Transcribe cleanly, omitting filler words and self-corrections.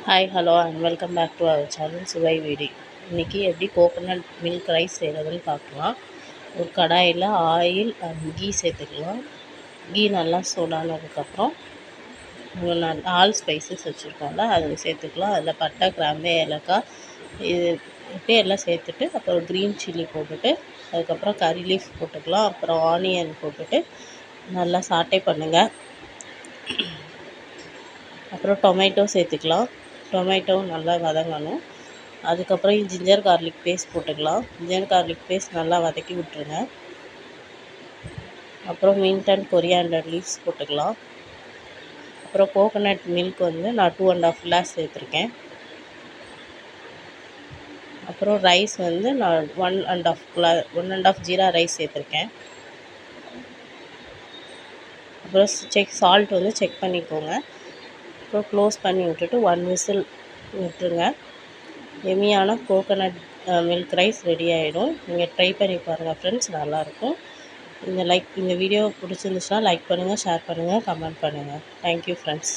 Hi hello and welcome back to our channel சுவை வீடி. இன்றைக்கி எப்படி கோகோனட் மில்க் ரைஸ் செய்கிறதுன்னு பார்க்கலாம். ஒரு கடாயில் ஆயில் அண்ட் கீ சேர்த்துக்கலாம். கீ நல்லா சூடானதுக்கப்புறம் ஆல் ஸ்பைசஸ் வச்சுருக்கோம்ல அது சேர்த்துக்கலாம். அதில் பட்டை, கிராம்பு, ஏலக்காய் இது இப்படி எல்லாம் சேர்த்துட்டு அப்புறம் க்ரீன் சில்லி போட்டுட்டு அதுக்கப்புறம் கறி லீஃப் போட்டுக்கலாம். அப்புறம் ஆனியன் போட்டுட்டு நல்லா சாட்டே பண்ணுங்கள். அப்புறம் டொமேட்டோ சேர்த்துக்கலாம். டொமேட்டோவும் நல்லா வதங்கணும். அதுக்கப்புறம் ஜிஞ்சர் கார்லிக் பேஸ்ட் போட்டுக்கலாம். ஜிஞ்சர் கார்லிக் பேஸ்ட் நல்லா வதக்கி விட்டுருங்க. அப்புறம் மின்ட் அண்ட் கொரியாண்டர் லீவ்ஸ் போட்டுக்கலாம். அப்புறம் கோகோனட் மில்க் நான் 2.5 கிளாஸ் சேர்த்துருக்கேன். அப்புறம் ரைஸ் நான் 1.5 ஜீரா ரைஸ் சேர்த்துருக்கேன். அப்புறம் சால்ட் செக் பண்ணிக்கோங்க. அப்புறம் க்ளோஸ் பண்ணி விட்டுட்டு 1 விசில் விட்டுருங்க. எம்மியான கோகோனட் மில்க் ரைஸ் ரெடி ஆகிடும். நீங்கள் ட்ரை பண்ணி பாருங்கள் ஃப்ரெண்ட்ஸ், நல்லாயிருக்கும். இந்த வீடியோ பிடிச்சிருந்துச்சுன்னா லைக் பண்ணுங்கள், ஷேர் பண்ணுங்கள், கமெண்ட் பண்ணுங்கள். Thank you friends.